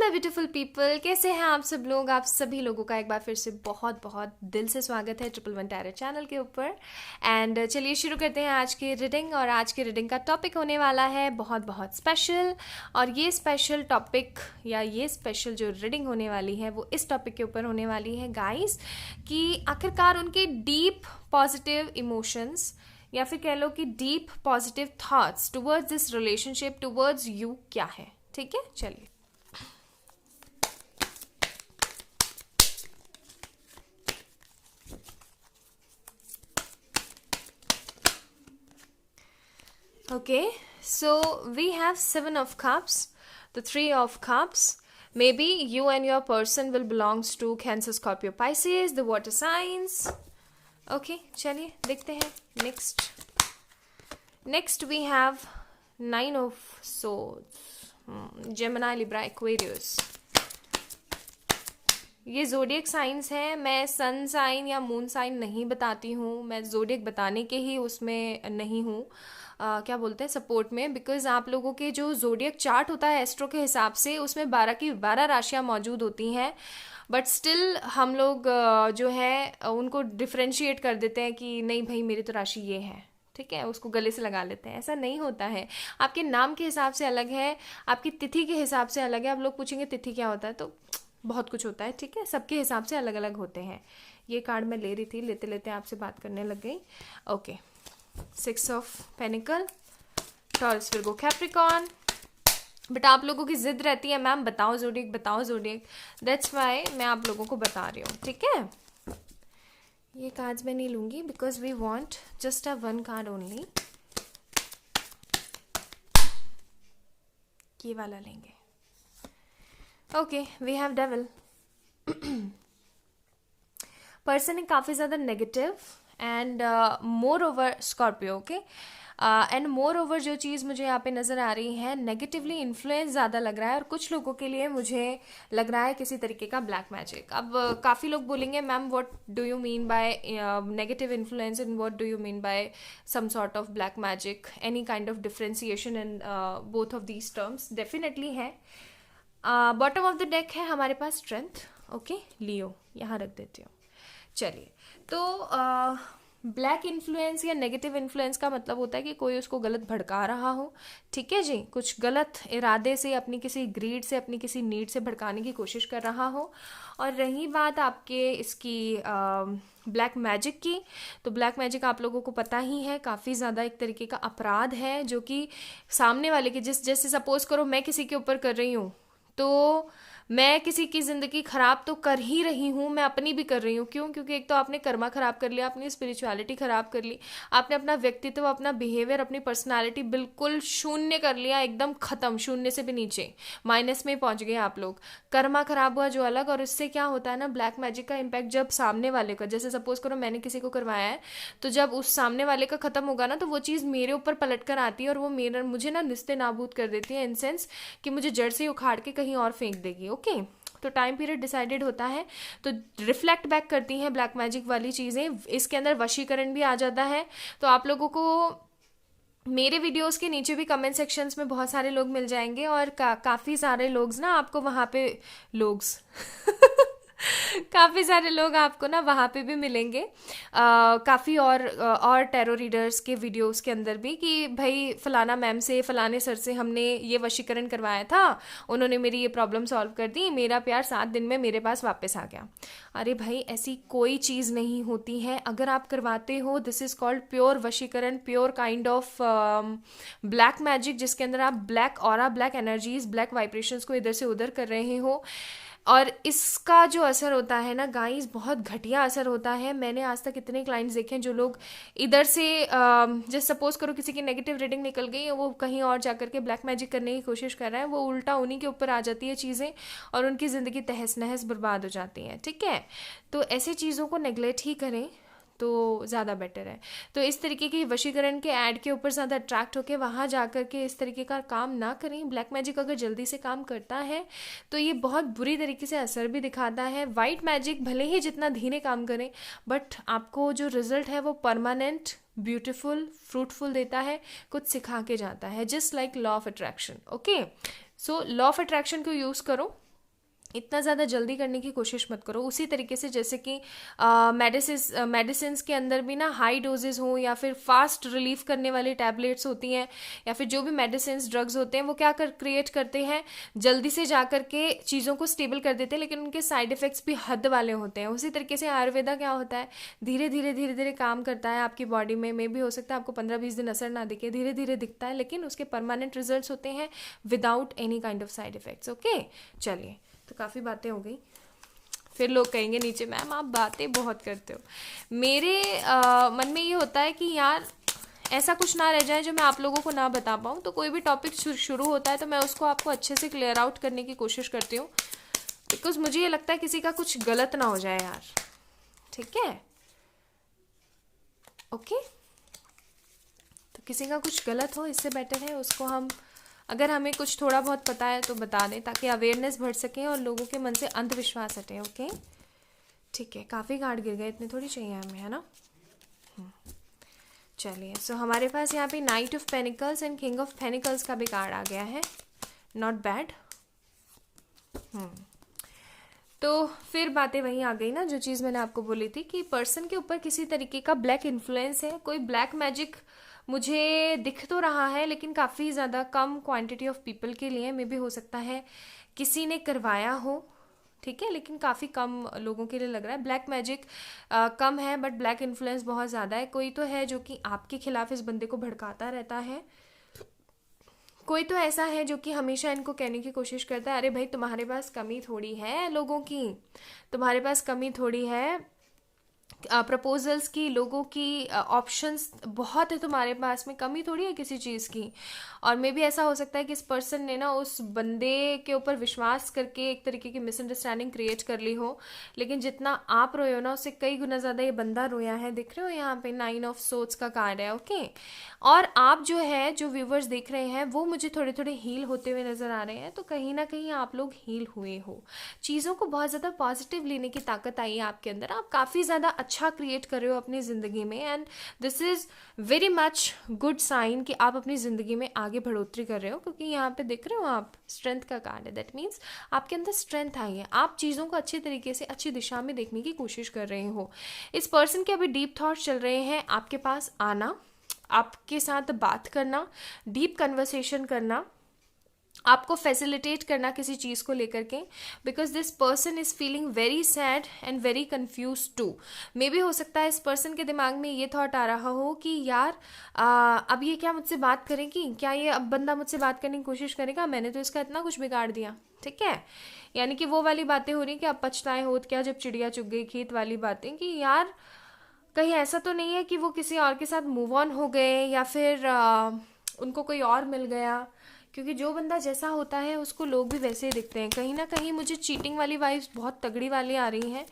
My beautiful people, कैसे हैं आप सब लोग। आप सभी लोगों का एक बार फिर से बहुत बहुत दिल से स्वागत है 111 टैरो चैनल के ऊपर। एंड चलिए शुरू करते हैं आज की रीडिंग। और आज की रीडिंग का टॉपिक होने वाला है बहुत बहुत स्पेशल। और ये स्पेशल टॉपिक या ये स्पेशल जो रीडिंग होने वाली है वो इस टॉपिक के ऊपर होने वाली है गाइस, कि आखिरकार उनके डीप पॉजिटिव इमोशंस या फिर कह लो कि deep positive thoughts towards this relationship, towards you क्या है। ठीक है, चलिए। Okay, so we have 7 of cups, the 3 of cups. Maybe you and your person will belongs to Cancer, Scorpio, Pisces, the water signs. Okay, चलिए देखते हैं next. Next we have 9 of swords, Gemini, Libra, Aquarius. ये zodiac science है। मैं sun sign या moon sign नहीं बताती हूँ, मैं जोडियक बताने के ही उसमें नहीं हूँ, क्या बोलते हैं, सपोर्ट में। बिकॉज आप लोगों के जो जोडियक चार्ट होता है एस्ट्रो के हिसाब से, उसमें 12 की 12 राशियाँ मौजूद होती हैं। बट स्टिल हम लोग जो है उनको डिफ्रेंशिएट कर देते हैं कि नहीं भाई मेरी तो राशि ये है, ठीक है, उसको गले से लगा लेते हैं। ऐसा नहीं होता है। आपके नाम के हिसाब से अलग है, आपकी तिथि के हिसाब से अलग है। आप लोग पूछेंगे तिथि क्या होता है, तो बहुत कुछ होता है, ठीक है, सबके हिसाब से अलग अलग होते हैं। ये कार्ड मैं ले रही थी, लेते लेते आपसे बात करने लग गई। Okay, 6 of panicle, taurus, Virgo, Capricorn. But आप लोगों की जिद रहती है मैम बताओ जोडियक, बताओ जोडियक। दैट्स वाई मैं आप लोगों को बता रही हूँ, ठीक है। ये कार्ड्स मैं नहीं लूंगी because we want just a one card only. ये वाला लेंगे। Okay, we have devil. Person है काफ़ी ज़्यादा negative and moreover Scorpio. Okay, and moreover जो चीज़ मुझे यहाँ पे नज़र आ रही है, नेगेटिवली इन्फ्लुएंस ज़्यादा लग रहा है। और कुछ लोगों के लिए मुझे लग रहा है किसी तरीके का ब्लैक मैजिक। अब काफ़ी लोग बोलेंगे ma'am what do you mean by negative influence and what do you mean by some sort of black magic, any kind of differentiation in both of these terms definitely है। Bottom of the deck है हमारे पास strength. Okay, लियो यहाँ रख देती हूँ। चलिए, तो black influence या नेगेटिव इन्फ्लुएंस का मतलब होता है कि कोई उसको गलत भड़का रहा हो, ठीक है जी, कुछ गलत इरादे से, अपनी किसी ग्रीड से, अपनी किसी नीड से भड़काने की कोशिश कर रहा हो। और रही बात आपके इसकी ब्लैक मैजिक की, तो ब्लैक मैजिक आप लोगों को पता ही है काफ़ी ज़्यादा एक तरीके का अपराध है, जो कि सामने वाले के जैसे सपोज करो मैं किसी के ऊपर कर रही हूँ, तो मैं किसी की ज़िंदगी ख़राब तो कर ही रही हूँ, मैं अपनी भी कर रही हूँ। क्यों? क्योंकि एक तो आपने कर्मा ख़राब कर लिया, अपनी स्पिरिचुअलिटी ख़राब कर ली, आपने अपना व्यक्तित्व, अपना बिहेवियर, अपनी पर्सनालिटी बिल्कुल शून्य कर लिया, एकदम ख़त्म, शून्य से भी नीचे, माइनस में पहुँच गए आप लोग। कर्मा ख़राब हुआ जो अलग। और इससे क्या होता है ना, ब्लैक मैजिक का इम्पैक्ट जब सामने वाले का, जैसे सपोज करो मैंने किसी को करवाया है, तो जब उस सामने वाले का ख़त्म होगा ना, तो वो चीज़ मेरे ऊपर पलट कर आती है और वो मुझे ना निस्ते नाबूद कर देती है, इन सेंस कि मुझे जड़ से उखाड़ के कहीं और फेंक देगी। ओके, तो टाइम पीरियड डिसाइडेड होता है, तो रिफ्लेक्ट बैक करती हैं ब्लैक मैजिक वाली चीज़ें। इसके अंदर वशीकरण भी आ जाता है। तो आप लोगों को मेरे वीडियोस के नीचे भी कमेंट सेक्शंस में बहुत सारे लोग मिल जाएंगे, और काफ़ी सारे लोग ना आपको वहाँ पे लोग्स काफ़ी सारे लोग आपको ना वहाँ पे भी मिलेंगे, काफ़ी और टैरो रीडर्स के वीडियोस के अंदर भी, कि भाई फलाना मैम से, फलाने सर से हमने ये वशीकरण करवाया था, उन्होंने मेरी ये प्रॉब्लम सॉल्व कर दी, मेरा प्यार 7 दिन में मेरे पास वापस आ गया। अरे भाई ऐसी कोई चीज़ नहीं होती है। अगर आप करवाते हो, दिस इज़ कॉल्ड प्योर वशीकरण, pure kind of black magic, जिसके अंदर आप black aura, black energies, black vibrations को इधर से उधर कर रहे हो। और इसका जो असर होता है ना गाइस, बहुत घटिया असर होता है। मैंने आज तक इतने क्लाइंट्स देखे हैं जो लोग इधर से जैसे सपोज करो किसी की नेगेटिव रीडिंग निकल गई, वो कहीं और जाकर के ब्लैक मैजिक करने की कोशिश कर रहे हैं, वो उल्टा उन्हीं के ऊपर आ जाती है चीज़ें, और उनकी ज़िंदगी तहस नहस बर्बाद हो जाती हैं, ठीक है। तो ऐसी चीज़ों को नेगलेक्ट ही करें तो ज़्यादा बेटर है। तो इस तरीके की वशीकरण के ऐड के ऊपर ज़्यादा अट्रैक्ट होकर वहाँ जा कर के इस तरीके का काम ना करें। ब्लैक मैजिक अगर जल्दी से काम करता है तो ये बहुत बुरी तरीके से असर भी दिखाता है। वाइट मैजिक भले ही जितना धीरे काम करें, बट आपको जो रिजल्ट है वो परमानेंट, ब्यूटीफुल, फ्रूटफुल देता है, कुछ सिखा के जाता है, just like law of attraction. Okay, so law of attraction को यूज़ करो इतना ज़्यादा जल्दी करने की कोशिश मत करो। उसी तरीके से जैसे कि मेडिसिन्स के अंदर भी ना हाई डोजेज हो या फिर फास्ट रिलीफ करने वाली टैबलेट्स होती हैं, या फिर जो भी मेडिसिन्स ड्रग्स होते हैं वो क्या क्रिएट करते हैं, जल्दी से जा कर के चीज़ों को स्टेबल कर देते हैं, लेकिन उनके साइड इफ़ेक्ट्स भी हद वाले होते हैं। उसी तरीके से आयुर्वेदा क्या होता है, धीरे धीरे धीरे धीरे काम करता है आपकी बॉडी में भी हो सकता है आपको 15-20 दिन असर ना दिखे, धीरे धीरे दिखता है, लेकिन उसके परमानेंट रिजल्ट्स होते हैं without any kind of side effects. Okay, चलिए, तो काफ़ी बातें हो गई। फिर लोग कहेंगे नीचे, मैम आप बातें बहुत करते हो। मेरे मन में ये होता है कि यार ऐसा कुछ ना रह जाए जो मैं आप लोगों को ना बता पाऊँ, तो कोई भी टॉपिक शुरू होता है तो मैं उसको आपको अच्छे से क्लियर आउट करने की कोशिश करती हूँ, बिकॉज मुझे ये लगता है किसी का कुछ गलत ना हो जाए यार। ठीक है, ओके, तो किसी का कुछ गलत हो इससे बेटर है उसको हम, अगर हमें कुछ थोड़ा बहुत पता है तो बता दें, ताकि अवेयरनेस बढ़ सके और लोगों के मन से अंधविश्वास हटे। ओके, ठीक है, काफ़ी कार्ड गिर गए, इतने थोड़ी चाहिए हमें, है ना। चलिए, सो हमारे पास यहाँ पे night of pentacles and king of pentacles का भी कार्ड आ गया है, नॉट बैड। तो फिर बातें वहीं आ गई ना, जो चीज़ मैंने आपको बोली थी कि पर्सन के ऊपर किसी तरीके का ब्लैक इन्फ्लुएंस है, कोई ब्लैक मैजिक मुझे दिख तो रहा है, लेकिन काफ़ी ज़्यादा कम क्वांटिटी ऑफ पीपल के लिए, मे भी हो सकता है किसी ने करवाया हो, ठीक है, लेकिन काफ़ी कम लोगों के लिए लग रहा है। ब्लैक मैजिक कम है, बट ब्लैक इन्फ्लुएंस बहुत ज़्यादा है। कोई तो है जो कि आपके खिलाफ इस बंदे को भड़काता रहता है, कोई तो ऐसा है जो कि हमेशा इनको कहने की कोशिश करता है, अरे भाई तुम्हारे पास कमी थोड़ी है लोगों की, तुम्हारे पास कमी थोड़ी है प्रपोजल्स की, लोगों की ऑप्शंस बहुत है तुम्हारे पास में, कमी थोड़ी है किसी चीज़ की। और मे भी ऐसा हो सकता है कि इस पर्सन ने ना उस बंदे के ऊपर विश्वास करके एक तरीके की मिसअंडरस्टैंडिंग क्रिएट कर ली हो, लेकिन जितना आप रोए हो ना उससे कई गुना ज़्यादा ये बंदा रोया है। देख रहे हो यहाँ पे 9 ऑफ सोर्ड्स का कार्ड है। ओके, और आप जो है, जो व्यूवर्स देख रहे हैं वो मुझे थोड़े थोड़े हील होते हुए नज़र आ रहे हैं, तो कहीं ना कहीं आप लोग हील हुए हो, चीज़ों को बहुत ज़्यादा पॉजिटिव लेने की ताकत आई है आपके अंदर, आप काफ़ी ज़्यादा अच्छा क्रिएट कर रहे हो अपनी ज़िंदगी में, and this is very much good sign कि आप अपनी ज़िंदगी में आगे बढ़ोतरी कर रहे हो, क्योंकि यहाँ पे देख रहे हो आप स्ट्रेंथ का कार्ड है, दैट मीन्स आपके अंदर स्ट्रेंथ आई है, आप चीज़ों को अच्छे तरीके से अच्छी दिशा में देखने की कोशिश कर रहे हो। इस पर्सन के अभी डीप थॉट्स चल रहे हैं, आपके पास आना, आपके साथ बात करना, डीप कन्वर्सेशन करना, आपको फैसिलिटेट करना किसी चीज़ को लेकर के, because this person is feeling very sad and very confuse too. मे भी हो सकता है इस पर्सन के दिमाग में ये थॉट आ रहा हो कि यार अब ये क्या मुझसे बात करेगी, क्या ये अब बंदा मुझसे बात करने की कोशिश करेगा, मैंने तो इसका इतना कुछ बिगाड़ दिया। ठीक है, यानी कि वो वाली बातें हो रही कि अब पछताए होत क्या जब चिड़िया चुग गई खेत वाली बातें, कि यार कहीं ऐसा तो नहीं है कि वो किसी और के साथ मूव ऑन हो गए, या फिर उनको कोई और मिल गया, क्योंकि जो बंदा जैसा होता है उसको लोग भी वैसे ही दिखते हैं। कहीं ना कहीं मुझे चीटिंग वाली वाइब्स बहुत तगड़ी वाली आ रही हैं,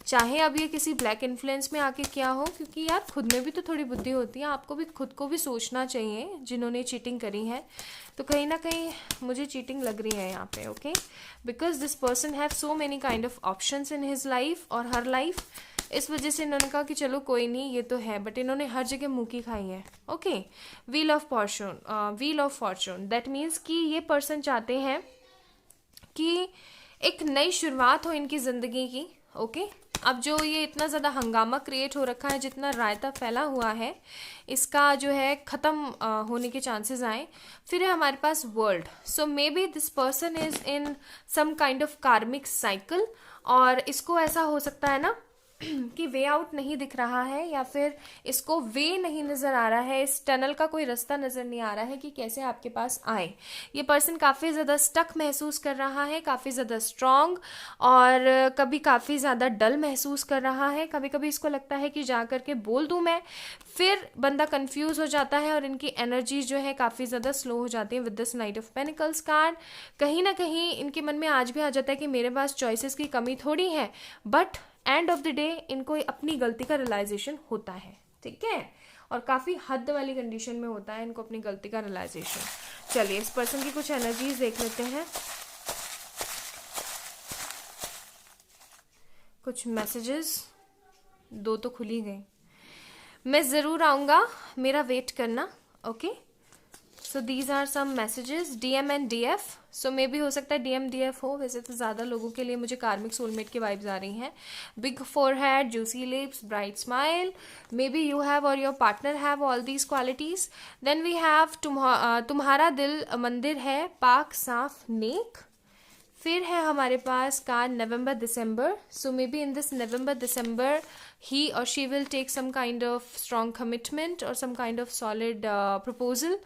चाहे अब ये किसी ब्लैक इन्फ्लुएंस में आके क्या हो, क्योंकि यार खुद में भी तो थोड़ी बुद्धि होती है, आपको भी खुद को भी सोचना चाहिए जिन्होंने चीटिंग करी है। तो कहीं ना कहीं मुझे चीटिंग लग रही है यहाँ पे। Okay, because this person have so many kind of options in his life और हर लाइफ, इस वजह से इन्होंने कहा कि चलो कोई नहीं ये तो है, बट इन्होंने हर जगह मुँह की खाई है। Okay, wheel of Fortune that means कि ये पर्सन चाहते हैं कि एक नई शुरुआत हो इनकी ज़िंदगी की। ओके, अब जो ये इतना ज़्यादा हंगामा क्रिएट हो रखा है, जितना रायता फैला हुआ है, इसका जो है ख़त्म होने के चांसेस आए। फिर है हमारे पास world, so may be this person is in some kind of karmic cycle, और इसको ऐसा हो सकता है ना कि वे आउट नहीं दिख रहा है, या फिर इसको वे नहीं नज़र आ रहा है, इस टनल का कोई रास्ता नज़र नहीं आ रहा है कि कैसे आपके पास आए। ये पर्सन काफ़ी ज़्यादा स्टक महसूस कर रहा है, काफ़ी ज़्यादा स्ट्रॉन्ग, और कभी काफ़ी ज़्यादा डल महसूस कर रहा है। कभी कभी इसको लगता है कि जा कर के बोल दूँ मैं, फिर बंदा कंफ्यूज हो जाता है और इनकी एनर्जी जो है काफ़ी ज़्यादा स्लो हो जाती है with this night of pentacles card. कहीं ना कहीं इनके मन में आज भी आ जाता है कि मेरे पास चॉइसेस की कमी थोड़ी है, but end of the day इनको अपनी गलती का रियलाइजेशन होता है। ठीक है, और काफ़ी हद वाली कंडीशन में होता है इनको अपनी गलती का रियलाइजेशन। चलिए, इस पर्सन की कुछ एनर्जीज देख लेते हैं, कुछ मैसेजेस, दो तो खुल ही गए। मैं ज़रूर आऊँगा, मेरा वेट करना। Okay, so these are some messages, DM and DF. So may be हो सकता है DM DF हो, वैसे तो ज़्यादा लोगों के लिए मुझे कार्मिक सोलमेट की वाइब्स आ रही हैं. Big forehead, juicy lips, bright smile. May be you have और your partner have all these qualities. Then we have तुम्हारा दिल मंदिर है, पाक साफ नेक. फिर है हमारे पास card November December. So may be in this November December he और she will take some kind of strong commitment और some kind of solid proposal.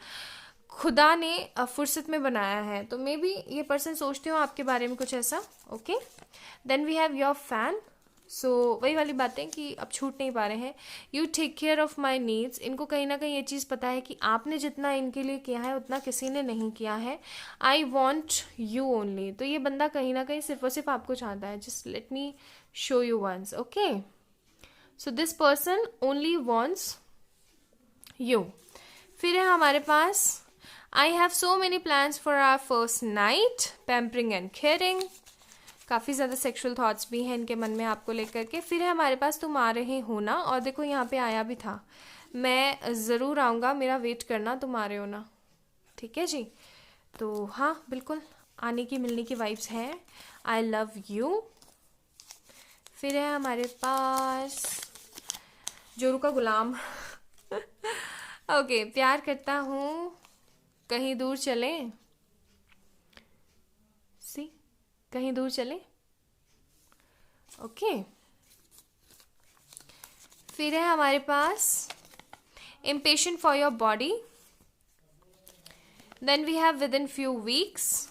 खुदा ने फुर्सत में बनाया है, तो मे बी ये पर्सन सोचते हो आपके बारे में कुछ ऐसा. Okay. Then we have your fan. So वही वाली बातें कि अब छूट नहीं पा रहे हैं. You take care of my needs. इनको कहीं ना कहीं ये चीज़ पता है कि आपने जितना इनके लिए किया है उतना किसी ने नहीं किया है. I want you only. तो ये बंदा कहीं ना कहीं सिर्फ और सिर्फ आपको चाहता है. Just let me show you once. Okay. So this person only wants you. फिर है हमारे पास I have so many plans for our first night, pampering and caring. काफ़ी ज़्यादा सेक्सुअल थॉट्स भी हैं इनके मन में आपको लेकर के. फिर है हमारे पास तुम आ रहे हो ना, और देखो यहाँ पे आया भी था, मैं ज़रूर आऊँगा, मेरा वेट करना, तुम आ रहे हो ना. ठीक है जी. तो हाँ बिल्कुल आने की मिलने की वाइब्स हैं. I love you. फिर है हमारे पास जोरू का गुलाम. ओके. प्यार करता हूँ, कहीं दूर चलें. सी, कहीं दूर चले. ओके. फिर है हमारे पास impatient for your body. Then we have within few weeks.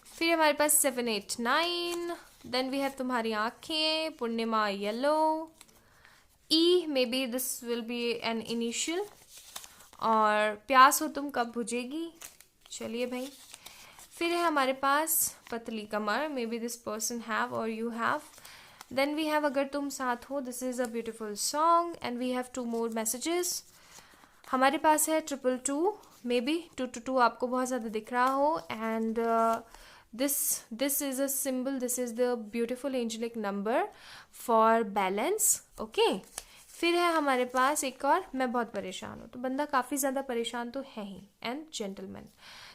फिर हमारे पास 7, 8, 9. देन वी हैव तुम्हारी आंखें, पूर्णिमा येलो. ई may be this will be an initial. और प्यास हो तुम कब बुझेगी. चलिए भाई. फिर है हमारे पास पतली कमर. May be this person have और you have. Then we have अगर तुम साथ हो. This is a beautiful song. And we have 2 more messages. हमारे पास है 222. मे बी 222 आपको बहुत ज़्यादा दिख रहा हो. And this is a symbol. This is the beautiful angelic number for balance. Okay. फिर है हमारे पास एक और, मैं बहुत परेशान हूँ. तो बंदा काफ़ी ज़्यादा परेशान तो है ही. And gentleman.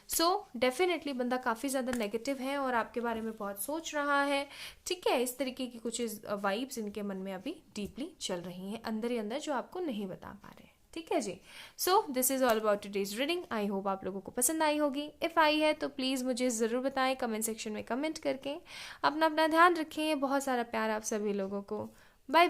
सो डेफिनेटली बंदा काफ़ी ज़्यादा नेगेटिव है और आपके बारे में बहुत सोच रहा है. ठीक है. इस तरीके की कुछ वाइब्स इनके मन में अभी डीपली चल रही हैं अंदर ही अंदर, जो आपको नहीं बता पा रहे. ठीक है जी. So this is all about today's reading. I hope आप लोगों को पसंद आई होगी. इफ़ आई है तो प्लीज़ मुझे ज़रूर बताएं कमेंट सेक्शन में कमेंट करके. अपना ध्यान रखें. बहुत सारा प्यार आप सभी लोगों को. बाय.